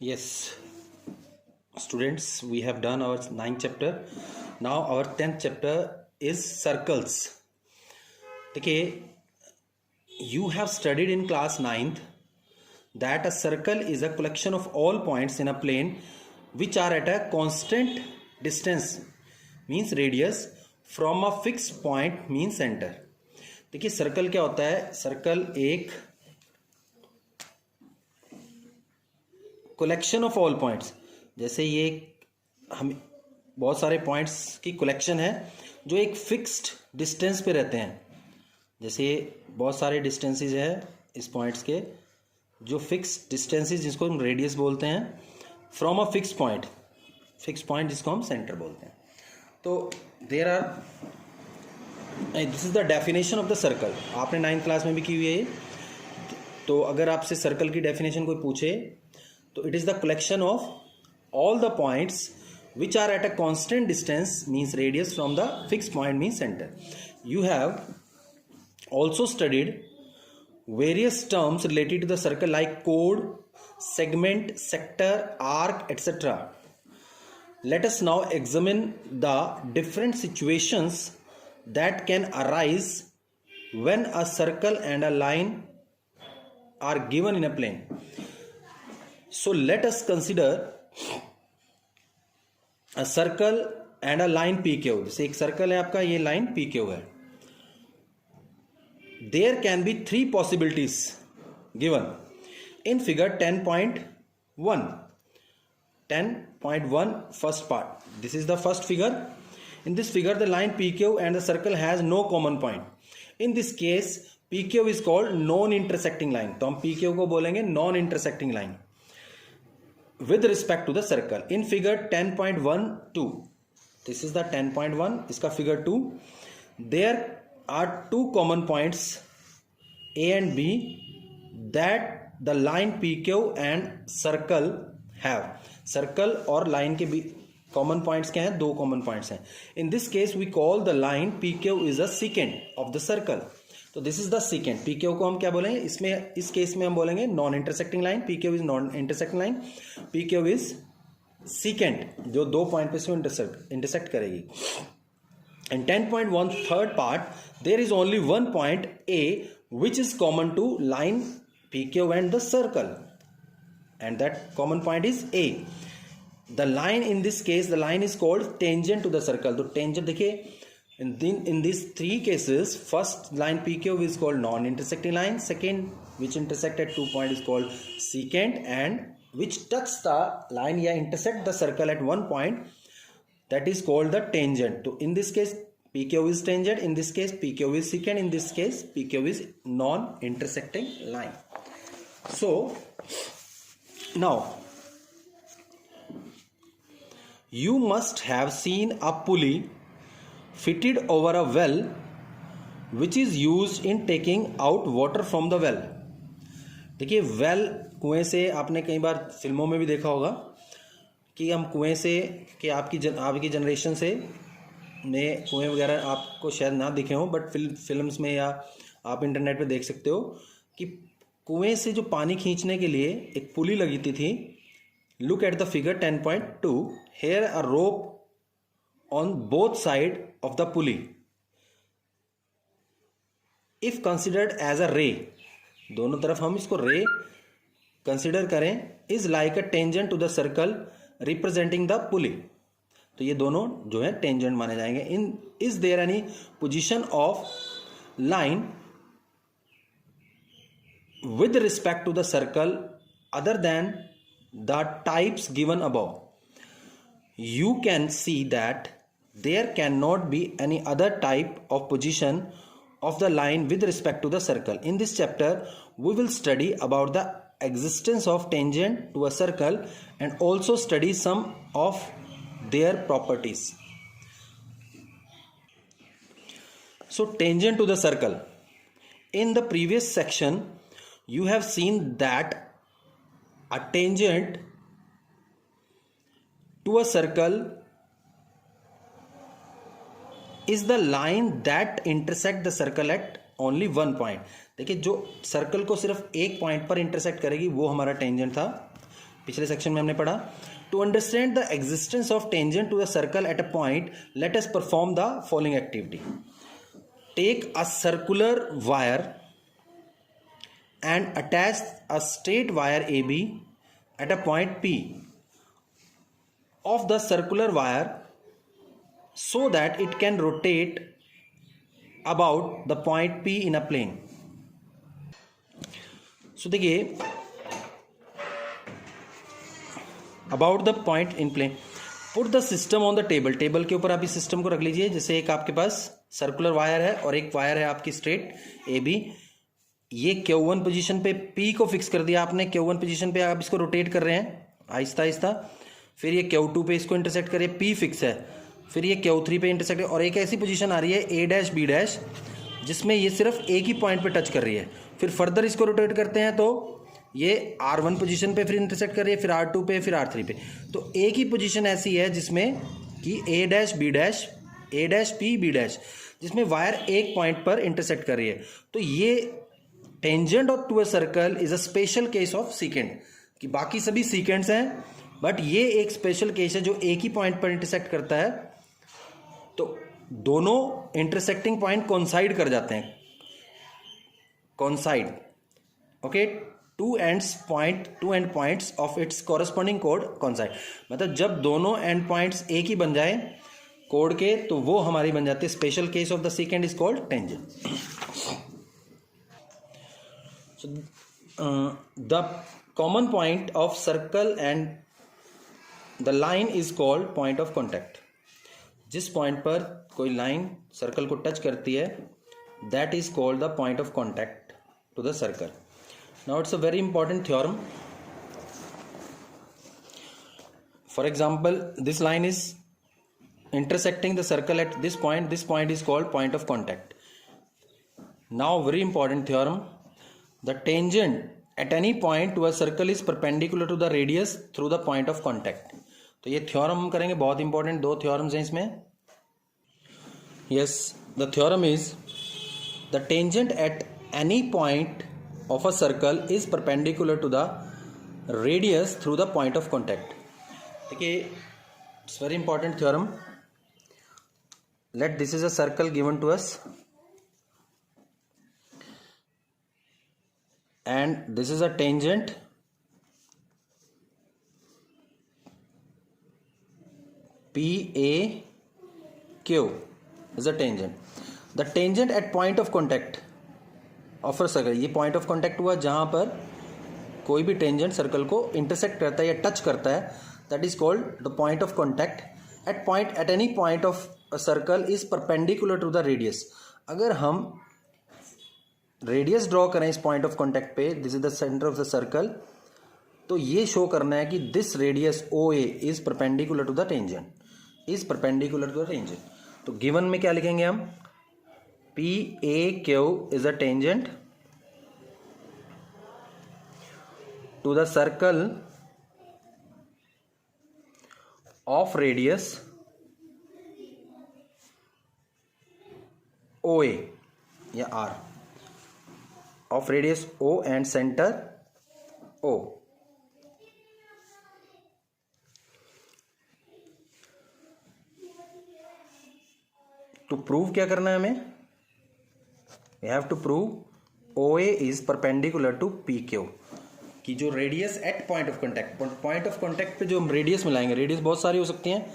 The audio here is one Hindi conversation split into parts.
Yes, students, we have done our 9th chapter. Now our 10th chapter is circles. Okay, you have studied in class 9th that a circle is a collection of all points in a plane which are at a constant distance, means radius, from a fixed point means center. देखिए सर्कल क्या होता है? सर्कल एक कलेक्शन ऑफ ऑल पॉइंट्स, जैसे ये हम बहुत सारे पॉइंट्स की कलेक्शन है जो एक फिक्स्ड डिस्टेंस पे रहते हैं. जैसे बहुत सारे डिस्टेंसेस है इस पॉइंट्स के जो फिक्स्ड डिस्टेंसेस जिसको हम रेडियस बोलते हैं फ्रॉम अ फिक्स्ड पॉइंट जिसको हम सेंटर बोलते हैं. तो there are, this is the definition of the circle. आपने 9th क्लास में भी की हुई है ये. तो अगर आपसे सर्कल की डेफिनेशन कोई पूछे तो it is the collection of all the points which are at a constant distance means radius from the fixed point means center. You have also studied various terms related to the circle like chord, segment, sector, arc, etc. Let us now examine the different situations that can arise when a circle and a line are given in a plane. So let us consider a circle and a line PQ. जैसे एक सर्कल है आपका, ये लाइन PQ है. There can be three possibilities given in figure 10.1. 10.1 first part. This is the first figure. In this figure the line PQ and the circle has no common point. In this case PQ is called non-intersecting line. तो हम PQ को बोलेंगे non-intersecting line with respect to the circle. In figure 10.1.2, this is the 10.1, इसका figure 2, there are two common points A and B that the line PQ and circle have. Circle और line के भी common points क्या हैं? दो common points हैं. In this case we call the line PQ is a secant of the circle. तो this is the second. PQ को हम क्या बोलेंगे? इसमें इस केस में हम बोलेंगे non intersecting line. PQ is non intersecting line. PQ is second जो दो पॉइंट पे से इंटरसेक्ट करेगी. In 10.1 third part there is only one point A which is common to line PQ and the circle and that common point is A. The line in this case the line is called tangent to the circle. तो टेंजेंट देखिए in these three cases, first line PQ is called non-intersecting line, second which intersect at 2 point is called secant, and which touch the line या intersect the circle at 1 point that is called the tangent. So in this case PQ is tangent, in this case PQ is secant, in this case PQ is non-intersecting line. So now you must have seen a pulley fitted over a well which is used in taking out water from the well. देखिए वेल, कुएं से आपने कई बार फिल्मों में भी देखा होगा कि हम कुएं से कि आपकी जनरेशन से में कुएं वगैरह आपको शायद ना दिखे हों, बट फिल्म्स में या आप इंटरनेट पे देख सकते हो कि कुएं से जो पानी खींचने के लिए एक पुली लगी थी. Look at the figure 10.2. Here a rope on both side of the pulley if considered as a ray. दोनों तरफ हम इसको रे कंसिडर करें, is like a tangent to the circle representing the pulley. तो ये दोनों जो है टेंजेंट माने जाएंगे. इन is there any position of line with respect to the circle other than the types given above? You can see that there cannot be any other type of position of the line with respect to the circle. In this chapter we will study about the existence of tangent to a circle and also study some of their properties. So tangent to the circle. In the previous section you have seen that a tangent to a circle is the line that intersect the circle at only one point. देखिए जो सर्कल को सिर्फ एक पॉइंट पर इंटरसेक्ट करेगी वो हमारा टेंजेंट था. पिछले सेक्शन में हमने पढ़ा. To understand the existence of tangent to the circle at a point, let us perform the following activity. Take a circular wire and attach a straight wire AB at a point P of the circular wire so that it can rotate about the point P in a plane. So देखिए, about the point in plane, put the system on the table. Table के ऊपर आप इस सिस्टम को रख लीजिए. जैसे एक आपके पास सर्कुलर वायर है और एक वायर है आपकी स्ट्रेट AB. ये Q1 पोजीशन पे P को फिक्स कर दिया आपने. Q1 पोजीशन पे आप इसको रोटेट कर रहे हैं आहिस्ता आहिस्ता. फिर ये Q2 पे इसको इंटरसेक्ट करिए, P फिक्स है. फिर ये Q3 पे इंटरसेक्ट है और एक ऐसी पोजीशन आ रही है A' B' जिसमें ये सिर्फ एक ही पॉइंट पे टच कर रही है. फिर फर्दर इसको रोटेट करते हैं तो ये R1 पोजीशन पे फिर इंटरसेक्ट कर रही है, फिर R2 पे, फिर R3 पे. तो एक ही पोजीशन ऐसी है जिसमें कि A' P B' जिसमें वायर एक पॉइंट पर इंटरसेक्ट कर रही है. तो ये tangent of to a circle is a special case of secant. कि बाकी सभी सीकेंट्स हैं बट ये एक स्पेशल केस है जो एक ही पॉइंट पर इंटरसेक्ट करता है. तो दोनों इंटरसेक्टिंग पॉइंट कोइंसाइड कर जाते हैं. Coincide, okay. Two end points of its corresponding कोड कोइंसाइड. मतलब जब दोनों एंड पॉइंट्स एक ही बन जाए कोड के तो वो हमारी बन जाती है. Special case of the secant is called tangent. So, the common point of circle and the line is called point of contact. जिस पॉइंट पर कोई लाइन सर्कल को टच करती है that is called the point of contact to the circle. Now it's a very important theorem. For example, this line is intersecting the circle at this point. This point is called point of contact. Now very important theorem. The tangent at any point to a circle is perpendicular to the radius through the point of contact. तो ये थ्योरम हम करेंगे, बहुत इंपॉर्टेंट. दो थ्योरम्स हैं इसमें. Yes, the theorem is the tangent at any point of a circle is perpendicular to the radius through the point of contact. देखिए, it's very important theorem. Let this is a circle given to us and this is a tangent PAQ is a tangent. The tangent at point of contact of a circle, ये point of contact हुआ जहां पर कोई भी टेंजेंट सर्कल को इंटरसेक्ट करता है या टच करता है, that is called the point of contact. At any point of a circle is perpendicular to the radius. अगर हम रेडियस ड्रॉ करें इस पॉइंट ऑफ कॉन्टैक्ट पे, this is the centre of the circle, तो ये शो करना है कि this radius OA is perpendicular to the tangent. तो गिवन में क्या लिखेंगे हम? PAQ is a tangent to the circle of radius OA या R, of radius O and center O. To prove क्या करना है हमें? We have to prove OA is perpendicular to PQ. कि जो radius at point of contact पे जो हम रेडियस मिलाएंगे, रेडियस बहुत सारी हो सकती हैं.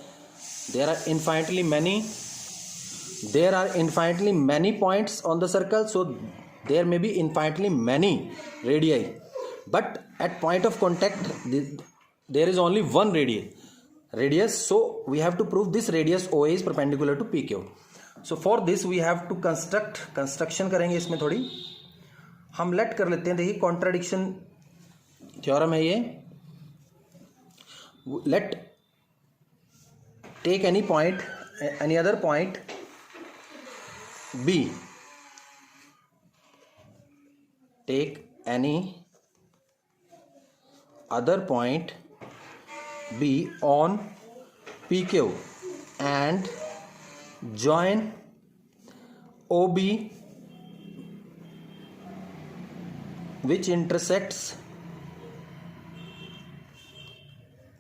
There are infinitely many points on the circle, so there may be infinitely many radii, but at point of contact there is only one radius, so we have to prove this radius OA is perpendicular to PQ. So for this we have to construction करेंगे. इसमें थोड़ी हम लेट कर लेते हैं. देखिए, कॉन्ट्राडिक्शन थ्योरम है ये. Let take any other point B. Take any other point B on PQ and join OB which intersects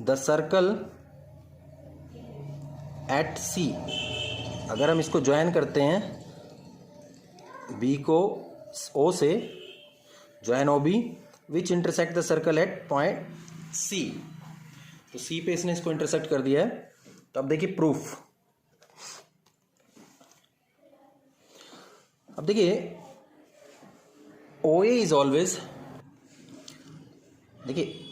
the circle at C, अगर हम इसको ज्वाइन करते हैं, बी को ओ से, join O B which intersect the circle at point C, तो सी पे इसने इसको इंटरसेक्ट कर दिया है। तो अब देखिए प्रूफ, अब देखिए ओ ए इज ऑलवेज, देखिए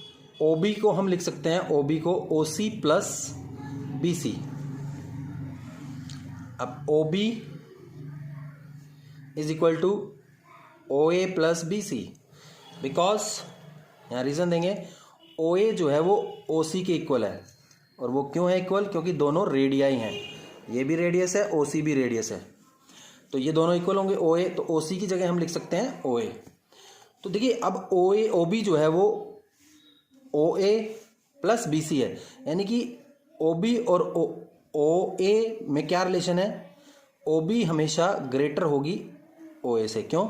ओ बी को हम लिख सकते हैं, ओ बी को ओ सी प्लस बी सी। अब O B is equal to O A plus B C, because यहाँ रीजन देंगे, ओ ए जो है वो ओ सी के इक्वल है, और वो क्यों है इक्वल, क्योंकि दोनों रेडियाई हैं, ये भी रेडियस है, ओ सी भी रेडियस है, तो ये दोनों इक्वल होंगे ओ ए, तो ओ सी की जगह हम लिख सकते हैं ओ ए। तो देखिए अब ओ ए ओ बी जो है वो ओ ए प्लस बी सी है, यानी कि ओ बी और ओ ए में क्या रिलेशन है, ओ बी हमेशा ग्रेटर होगी ओ ए से, क्यों,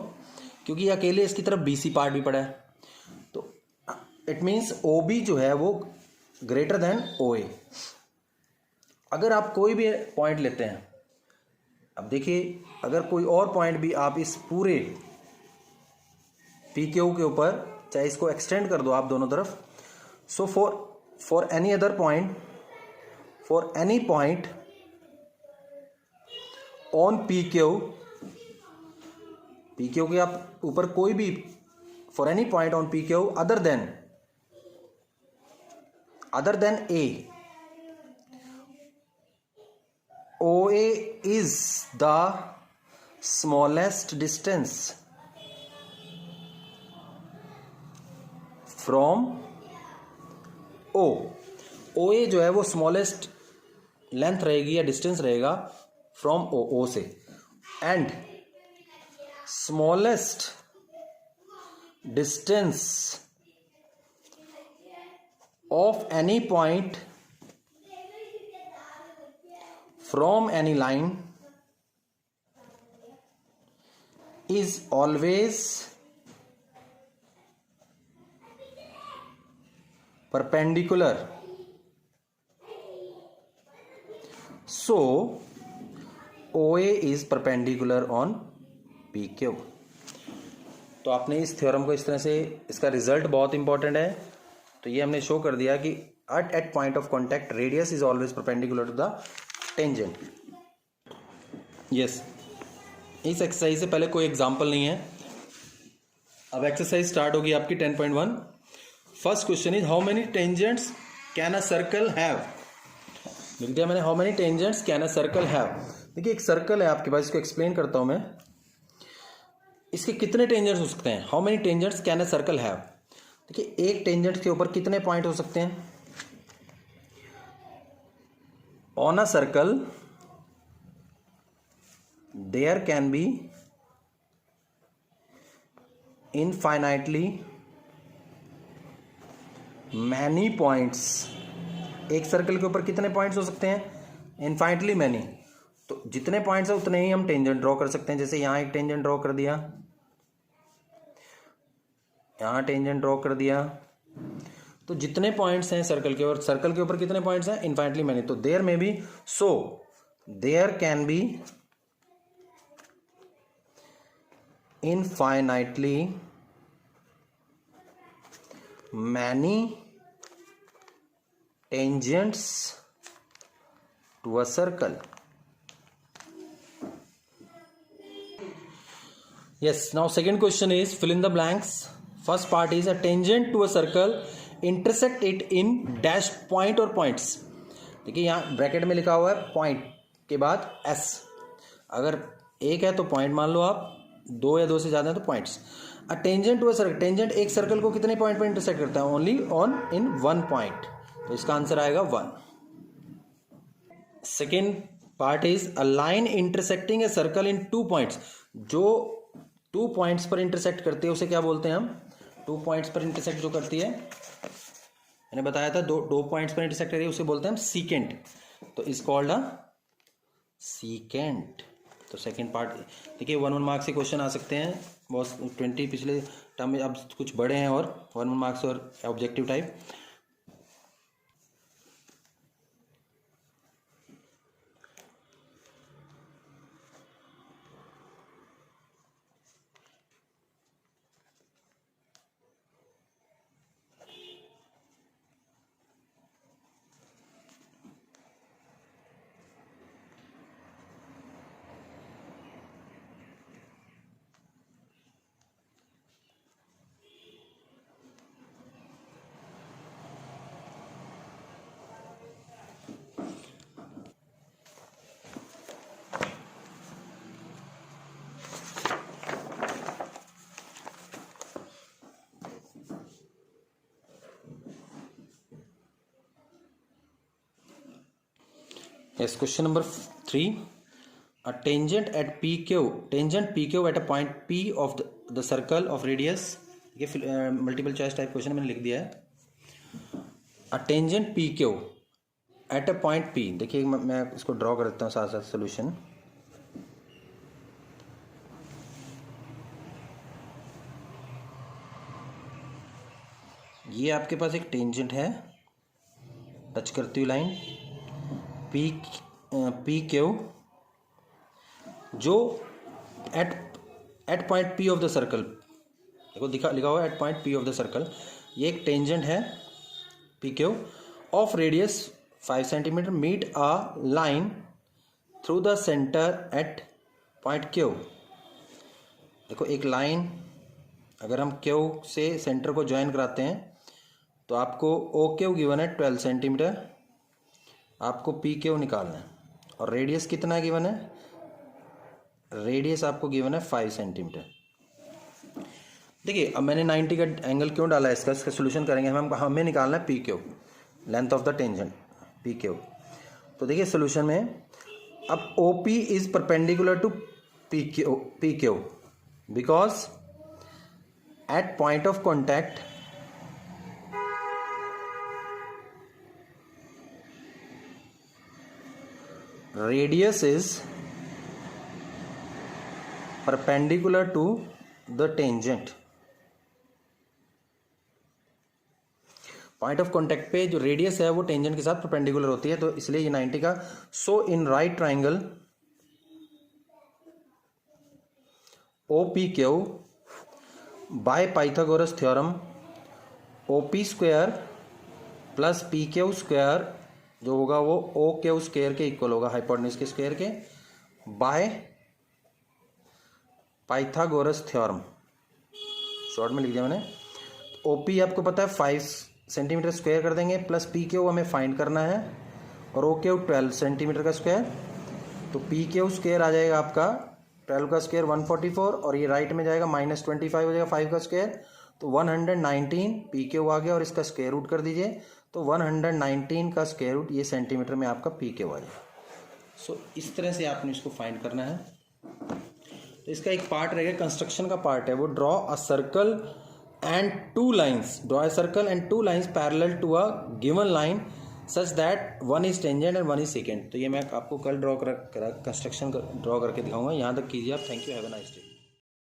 क्योंकि अकेले इसकी तरफ बी सी पार्ट भी पड़ा है, तो इट मीन्स ओ बी जो है वो ग्रेटर देन ओ ए। अगर आप कोई भी पॉइंट लेते हैं, अब देखिए अगर कोई और पॉइंट भी आप इस पूरे पी क्यू के ऊपर, चाहे इसको एक्सटेंड कर दो आप दोनों तरफ, so for any other point, for any point on P Q के आप ऊपर कोई भी, for any point on P Q other than A, O A is the smallest distance from O, O A जो है वो स्मॉलेस्ट लेंथ रहेगी या डिस्टेंस रहेगा फ्रॉम ओ से, and smallest distance of any point from any line is always perpendicular, so OA is perpendicular on PQ। तो आपने इस थ्योरम को इस तरह से, इसका रिजल्ट बहुत इंपॉर्टेंट है, तो ये हमने शो कर दिया कि at point of contact radius is always perpendicular to the tangent. Yes, इस एक्सरसाइज से पहले कोई एग्जाम्पल नहीं है, अब एक्सरसाइज स्टार्ट होगी आपकी 10.1। First question is how many tangents can a circle have, लिख दिया मैंने, how many tangents can a circle have. देखिए एक सर्कल है आपके पास, इसको एक्सप्लेन करता हूं मैं, इसके कितने टेंजेंट्स हो सकते हैं, how many tangents can a circle have. देखिए एक टेंजेंट के ऊपर कितने पॉइंट हो सकते हैं, on a circle there can be infinitely many points, एक सर्कल के ऊपर कितने पॉइंट्स हो सकते हैं, इनफाइनाइटली मैनी, तो जितने पॉइंट्स है उतने ही हम टेंजेंट ड्रॉ कर सकते हैं। जैसे यहां एक टेंजेंट ड्रॉ कर दिया, यहां टेंजेंट ड्रॉ कर दिया, तो जितने पॉइंट्स हैं सर्कल के ऊपर कितने पॉइंट्स हैं, इनफाइनाइटली मैनी, तो देयर में भी, so there can be infinitely many tangents to a circle। Yes, now second question is fill in the blanks। First part is a tangent to a circle intersect it in dash point or points। देखिए यहाँ ब्रैकेट में लिखा हुआ है पॉइंट के बाद s, अगर एक है तो पॉइंट मान लो आप, दो या दो से ज्यादा है तो points. A tangent to a circle, tangent एक सर्कल को कितने पॉइंट पर इंटरसेक्ट करता है, only on in one point, तो इसका आंसर आएगा 1। Second part is a line intersecting a circle in 2 points, जो 2 पॉइंट्स पर इंटरसेक्ट करती है उसे क्या बोलते हैं हम, 2 पॉइंट्स पर इंटरसेक्ट जो करती है, मैंने बताया था दो पॉइंट्स पर इंटरसेक्ट करिए उसे बोलते हैं हम सीकेंट, तो इज कॉल्ड अ सीकेंट। तो सेकेंड पार्ट देखिए 1 मार्क्स के क्वेश्चन आ सकते हैं, बहुत 20 पिछले टर्म में, अब कुछ बड़े हैं और 1 मार्क्स और objective type. Yes, question number 3. A tangent at PQ at a point P of the circle of radius. ये मल्टीपल चॉइस टाइप क्वेश्चन मैंने लिख दिया है. A tangent PQ at a point P. देखिए मैं इसको ड्रॉ कर देता हूँ साथ साथ सोल्यूशन. ये आपके पास एक टेंजेंट है टच करती हुई लाइन पी क्यू जो at point P of the circle, देखो लिखा हुआ है at point P of the circle. ये एक टेंजेंट है P Q of radius 5 centimetre meet a line through the centre at point Q. देखो एक लाइन अगर हम क्यू से सेंटर को ज्वाइन कराते हैं तो आपको ओ क्यू गिवन है 12 सेंटीमीटर, आपको पी क्यू निकालना है. और रेडियस कितना गिवन है, रेडियस आपको गिवन है 5 सेंटीमीटर. देखिए अब मैंने 90 का एंगल क्यों डाला है इसका सोल्यूशन करेंगे. हमें निकालना है P Q, length of the tangent P Q. तो देखिए सोल्यूशन में अब O P is perpendicular to P Q because at point of contact radius is perpendicular to the tangent. Point of contact पे जो रेडियस है वो टेंजेंट के साथ परपेंडिकुलर होती है, तो इसलिए ये 90 का. So in right triangle O P Q by Pythagoras theorem O P square plus P Q square जो होगा वो ओ क्यू स्क्वायर के इक्वल होगा, हाइपोटेन्यूज के स्क्वायर के, बाय पाइथागोरस थ्योरम. शॉर्ट में लिख दिया मैंने. ओपी आपको पता है 5 सेंटीमीटर स्क्वायर कर देंगे प्लस पी क्यू हमें फाइंड करना है और ओ क्यू 12 सेंटीमीटर का स्क्वायर. तो पी क्यू स्क्वायर आ जाएगा आपका 12 का स्क्वायर 144 और ये राइट में जाएगा -25 हो जाएगा 5 का स्क्वायर. तो 119 पी क्यू आ गया और इसका स्क्वायर रूट कर दीजिए. तो 119 का स्क्वायर रूट ये सेंटीमीटर में आपका पी क्यू आ जाएगा. सो इस तरह से आपने इसको फाइंड करना है. तो इसका एक पार्ट रहेगा, कंस्ट्रक्शन का पार्ट है वो, draw a circle and 2 lines, draw a circle and 2 lines parallel to a given line such that one is tangent and one is second. तो ये मैं आपको कल कंस्ट्रक्शन ड्रॉ करके दिखाऊंगा. यहाँ तक कीजिए आप. Thank you, have a nice day.